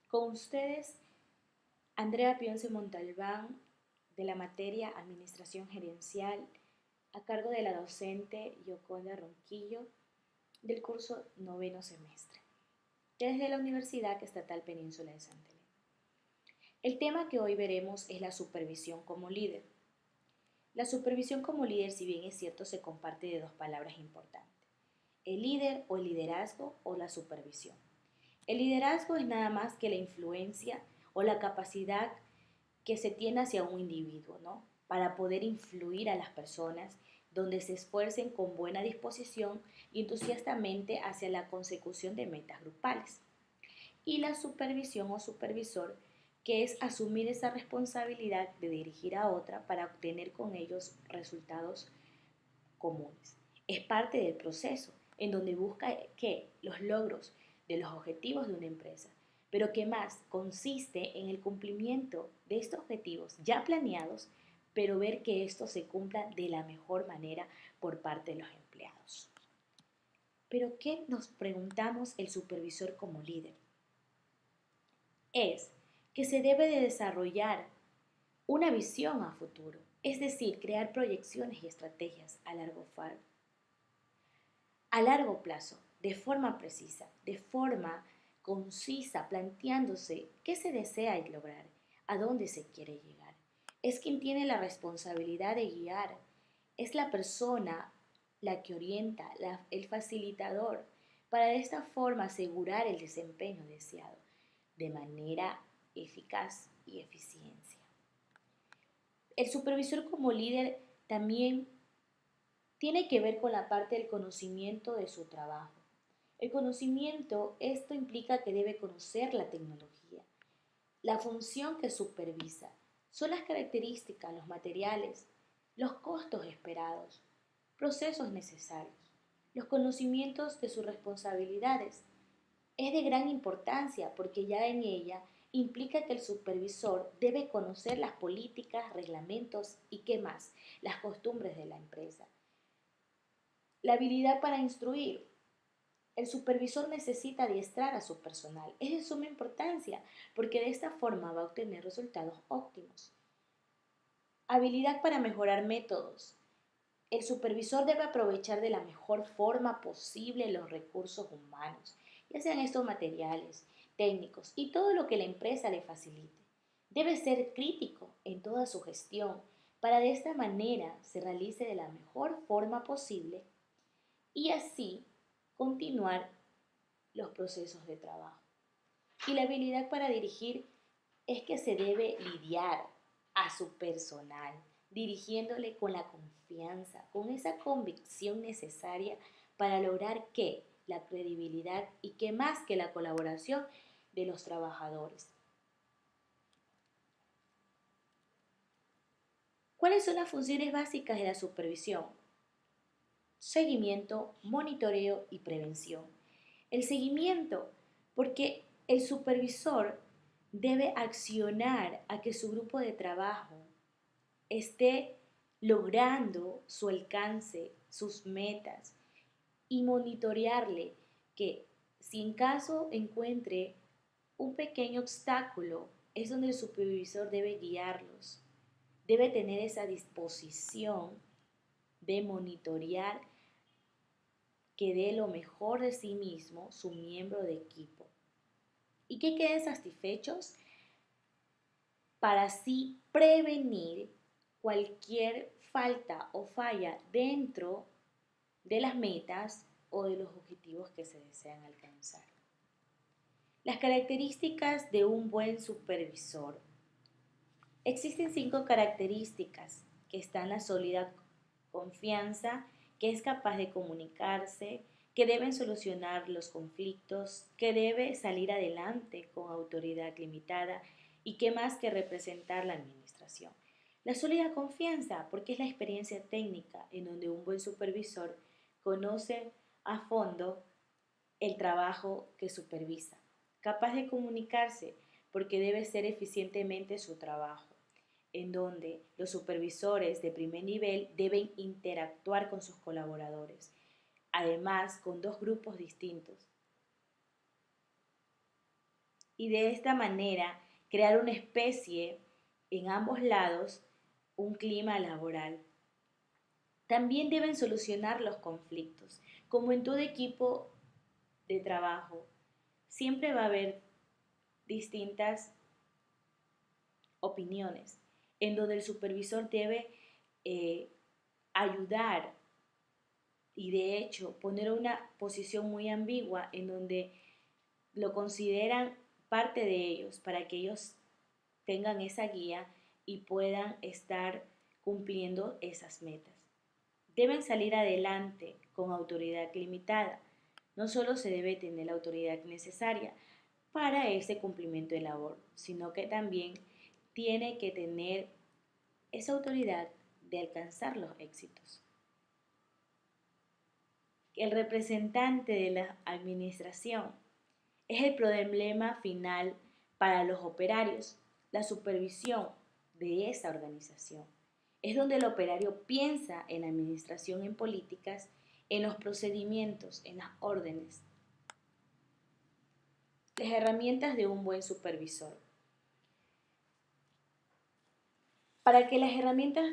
Con ustedes, Andrea Pionce Montalbán, de la materia Administración Gerencial, a cargo de la docente Yoconda Ronquillo, del curso noveno semestre, desde la Universidad Estatal Península de Santa Elena. El tema que hoy veremos es la supervisión como líder. La supervisión como líder, si bien es cierto, se comparte de dos palabras importantes: el líder o el liderazgo o la supervisión. El liderazgo es nada más que la influencia o la capacidad que se tiene hacia un individuo, ¿no? Para poder influir a las personas donde se esfuercen con buena disposición y entusiastamente hacia la consecución de metas grupales. Y la supervisión o supervisor, que es asumir esa responsabilidad de dirigir a otra para obtener con ellos resultados comunes. Es parte del proceso en donde busca que los logros de los objetivos de una empresa, pero que más consiste en el cumplimiento de estos objetivos ya planeados, pero ver que estos se cumplan de la mejor manera por parte de los empleados. Pero ¿qué nos preguntamos el supervisor como líder? Es que se debe de desarrollar una visión a futuro, es decir, crear proyecciones y estrategias a largo plazo, de forma precisa, de forma concisa, planteándose qué se desea lograr, a dónde se quiere llegar. Es quien tiene la responsabilidad de guiar, es la persona la que orienta, el facilitador, para de esta forma asegurar el desempeño deseado de manera eficaz y eficiencia. El supervisor como líder también tiene que ver con la parte del conocimiento de su trabajo. El conocimiento, esto implica que debe conocer la tecnología, la función que supervisa, son las características, los materiales, los costos esperados, procesos necesarios, los conocimientos de sus responsabilidades. Es de gran importancia porque ya en ella implica que el supervisor debe conocer las políticas, reglamentos y qué más, las costumbres de la empresa. La habilidad para instruir. El supervisor necesita adiestrar a su personal. Es de suma importancia porque de esta forma va a obtener resultados óptimos. Habilidad para mejorar métodos. El supervisor debe aprovechar de la mejor forma posible los recursos humanos, ya sean estos materiales, técnicos y todo lo que la empresa le facilite. Debe ser crítico en toda su gestión para de esta manera se realice de la mejor forma posible y así continuar los procesos de trabajo. Y la habilidad para dirigir es que se debe lidiar a su personal, dirigiéndole con la confianza, con esa convicción necesaria para lograr que la credibilidad y que más que la colaboración de los trabajadores. ¿Cuáles son las funciones básicas de la supervisión? Seguimiento, monitoreo y prevención. El seguimiento, porque el supervisor debe accionar a que su grupo de trabajo esté logrando su alcance, sus metas y monitorearle que si en caso encuentre un pequeño obstáculo, es donde el supervisor debe guiarlos, debe tener esa disposición de monitorear que dé lo mejor de sí mismo su miembro de equipo y que queden satisfechos para así prevenir cualquier falta o falla dentro de las metas o de los objetivos que se desean alcanzar. Las características de un buen supervisor. Existen 5 características que están: la sólida confianza, que es capaz de comunicarse, que deben solucionar los conflictos, que debe salir adelante con autoridad limitada y que más que representar la administración. La sólida confianza, porque es la experiencia técnica en donde un buen supervisor conoce a fondo el trabajo que supervisa. Capaz de comunicarse, porque debe ser eficientemente su trabajo, en donde los supervisores de primer nivel deben interactuar con sus colaboradores, además con dos grupos distintos. y de esta manera crear una especie en ambos lados, un clima laboral. También deben solucionar los conflictos. Como en todo equipo de trabajo, siempre va a haber distintas opiniones en donde el supervisor debe eh, ayudar y de hecho poner una posición muy ambigua en donde lo consideran parte de ellos para que ellos tengan esa guía y puedan estar cumpliendo esas metas. Deben salir adelante con autoridad limitada. No solo se debe tener la autoridad necesaria para ese cumplimiento de labor, sino que también tiene que tener esa autoridad de alcanzar los éxitos. El representante de la administración es el problema final para los operarios, la supervisión de esa organización. Es donde el operario piensa en administración, en políticas, en los procedimientos, en las órdenes. Las herramientas de un buen supervisor. Para que las herramientas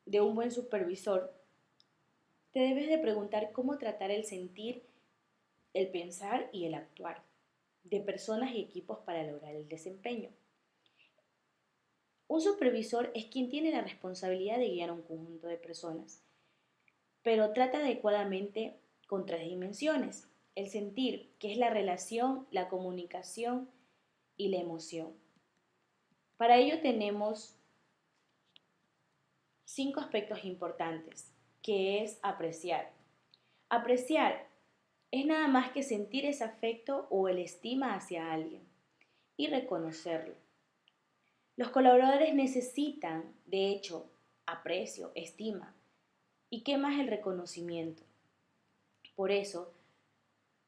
de un buen supervisor, te debes de preguntar cómo tratar el sentir, el pensar y el actuar de personas y equipos para lograr el desempeño. Un supervisor es quien tiene la responsabilidad de guiar a un conjunto de personas, pero trata adecuadamente con tres dimensiones: el sentir, que es la relación, la comunicación y la emoción. Para ello tenemos 5 aspectos importantes, que es apreciar. Apreciar es nada más que sentir ese afecto o el estima hacia alguien y reconocerlo. Los colaboradores necesitan, de hecho, aprecio, estima y qué más el reconocimiento. Por eso,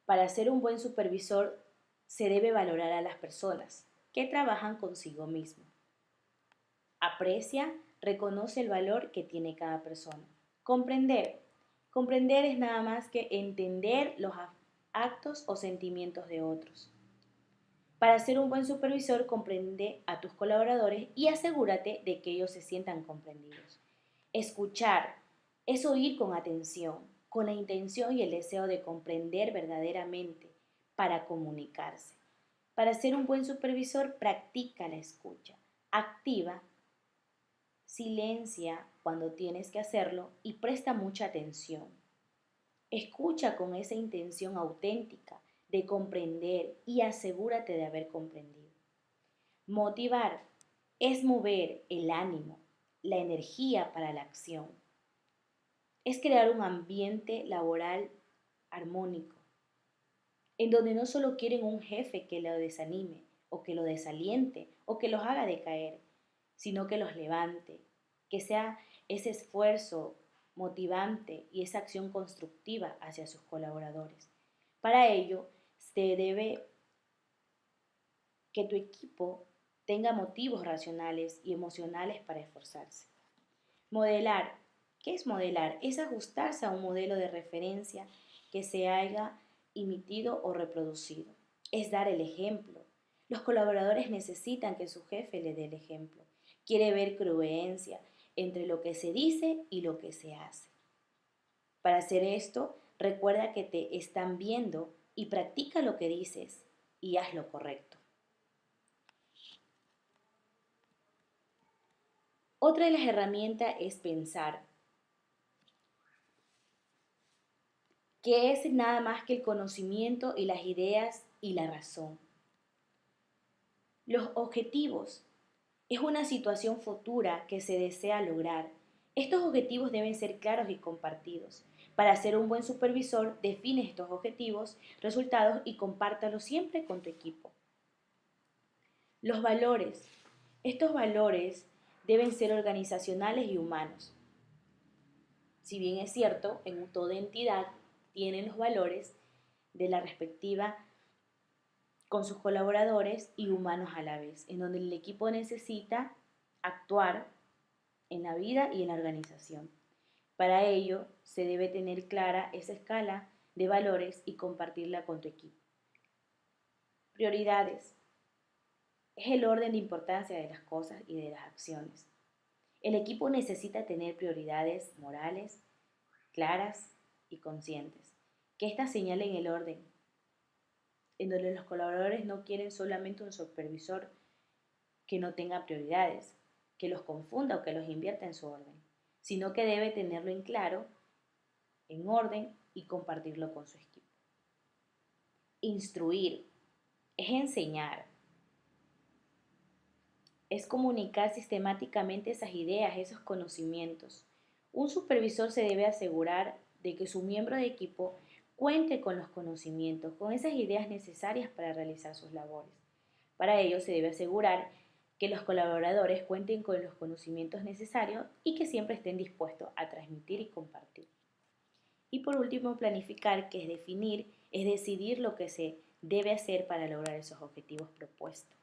para ser un buen supervisor, se debe valorar a las personas que trabajan consigo mismo. Aprecia, reconoce el valor que tiene cada persona. Comprender. Comprender es nada más que entender los actos o sentimientos de otros. Para ser un buen supervisor, comprende a tus colaboradores y asegúrate de que ellos se sientan comprendidos. Escuchar es oír con atención, con la intención y el deseo de comprender verdaderamente para comunicarse. Para ser un buen supervisor, practica la escucha. Activa, silencia cuando tienes que hacerlo y presta mucha atención. Escucha con esa intención auténtica de comprender y asegúrate de haber comprendido. Motivar es mover el ánimo, la energía para la acción. Es crear un ambiente laboral armónico, en donde no solo quieren un jefe que lo desanime, o que lo desaliente, o que los haga decaer, sino que los levante, que sea ese esfuerzo motivante y esa acción constructiva hacia sus colaboradores. Para ello, se debe que tu equipo tenga motivos racionales y emocionales para esforzarse. Modelar. ¿Qué es modelar? Es ajustarse a un modelo de referencia que se haya emitido o reproducido. Es dar el ejemplo. Los colaboradores necesitan que su jefe le dé el ejemplo. Quiere ver congruencia entre lo que se dice y lo que se hace. Para hacer esto, recuerda que te están viendo y practica lo que dices y haz lo correcto. Otra de las herramientas es pensar, que es nada más que el conocimiento y las ideas y la razón. Los objetivos es una situación futura que se desea lograr. Estos objetivos deben ser claros y compartidos. Para ser un buen supervisor, define estos objetivos, resultados y compártalos siempre con tu equipo. Los valores. Estos valores deben ser organizacionales y humanos. Si bien es cierto, en toda entidad tienen los valores de la respectiva con sus colaboradores y humanos a la vez, en donde el equipo necesita actuar en la vida y en la organización. Para ello, se debe tener clara esa escala de valores y compartirla con tu equipo. Prioridades. Es el orden de importancia de las cosas y de las acciones. El equipo necesita tener prioridades morales claras y conscientes, que éstas señalen el orden, en donde los colaboradores no quieren solamente un supervisor que no tenga prioridades, que los confunda o que los invierta en su orden, sino que debe tenerlo en claro, en orden y compartirlo con su equipo. Instruir es enseñar, es comunicar sistemáticamente esas ideas, esos conocimientos. Un supervisor se debe asegurar de que su miembro de equipo cuente con los conocimientos, con esas ideas necesarias para realizar sus labores. Para ello se debe asegurar que los colaboradores cuenten con los conocimientos necesarios y que siempre estén dispuestos a transmitir y compartir. Y por último, planificar, que es definir, es decidir lo que se debe hacer para lograr esos objetivos propuestos.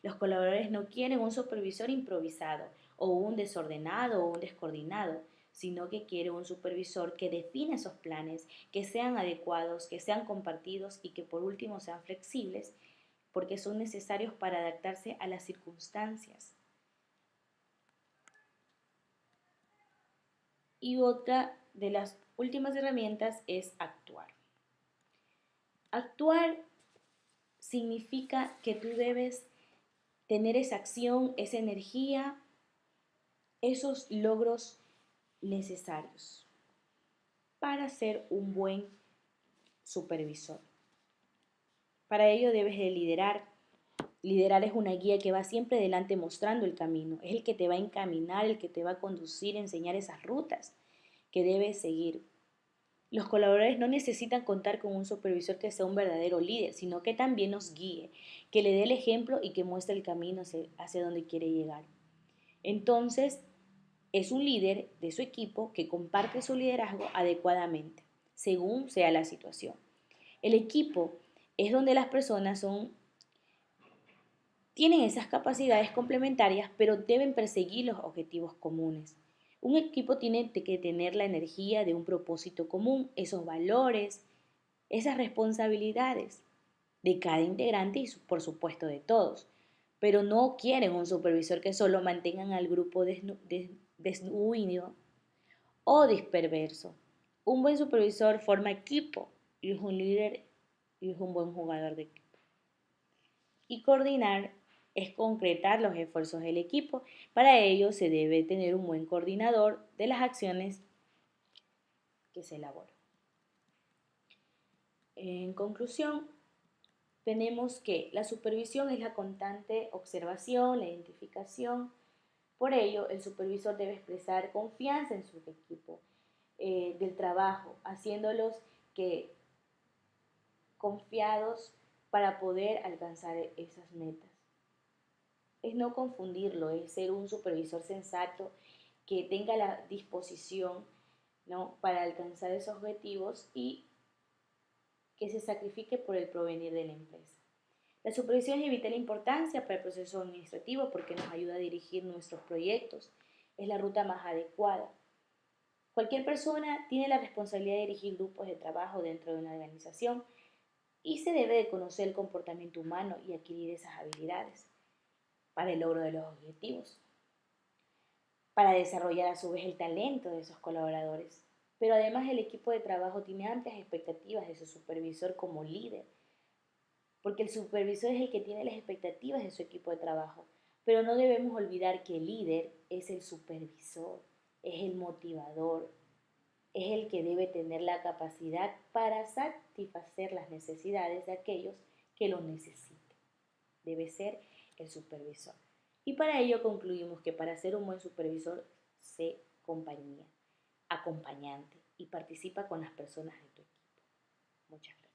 Los colaboradores no quieren un supervisor improvisado o un desordenado o un descoordinado, sino que quieren un supervisor que define esos planes, que sean adecuados, que sean compartidos y que por último sean flexibles, porque son necesarios para adaptarse a las circunstancias. Y otra de las últimas herramientas es actuar. Actuar significa que tú debes tener esa acción, esa energía, esos logros necesarios para ser un buen supervisor. Para ello debes de liderar. Liderar es una guía que va siempre delante mostrando el camino. Es el que te va a encaminar, el que te va a conducir, enseñar esas rutas que debes seguir. Los colaboradores no necesitan contar con un supervisor que sea un verdadero líder, sino que también nos guíe, que le dé el ejemplo y que muestre el camino hacia donde quiere llegar. Entonces, es un líder de su equipo que comparte su liderazgo adecuadamente, según sea la situación. El equipo es donde las personas tienen esas capacidades complementarias, pero deben perseguir los objetivos comunes. Un equipo tiene que tener la energía de un propósito común, esos valores, esas responsabilidades de cada integrante y por supuesto de todos. Pero no quieren un supervisor que solo mantengan al grupo desunido o disperso. Un buen supervisor forma equipo y es un líder y es un buen jugador de equipo. Y coordinar es concretar los esfuerzos del equipo. Para ello se debe tener un buen coordinador de las acciones que se elaboran. En conclusión, tenemos que la supervisión es la constante observación, la identificación. Por ello, el supervisor debe expresar confianza en su equipo del trabajo, haciéndolos que confiados para poder alcanzar esas metas. Es no confundirlo, es ser un supervisor sensato que tenga la disposición, ¿no?, para alcanzar esos objetivos y que se sacrifique por el provenir de la empresa. La supervisión es de vital importancia para el proceso administrativo porque nos ayuda a dirigir nuestros proyectos. Es la ruta más adecuada. Cualquier persona tiene la responsabilidad de dirigir grupos de trabajo dentro de una organización y se debe de conocer el comportamiento humano y adquirir esas habilidades para el logro de los objetivos, para desarrollar a su vez el talento de esos colaboradores. Pero además el equipo de trabajo tiene amplias expectativas de su supervisor como líder, porque el supervisor es el que tiene las expectativas de su equipo de trabajo. Pero no debemos olvidar que el líder es el supervisor, es el motivador, es el que debe tener la capacidad para satisfacer las necesidades de aquellos que lo necesiten. Debe ser el supervisor. Y para ello concluimos que para ser un buen supervisor, sé compañía, acompañante y participa con las personas de tu equipo. Muchas gracias.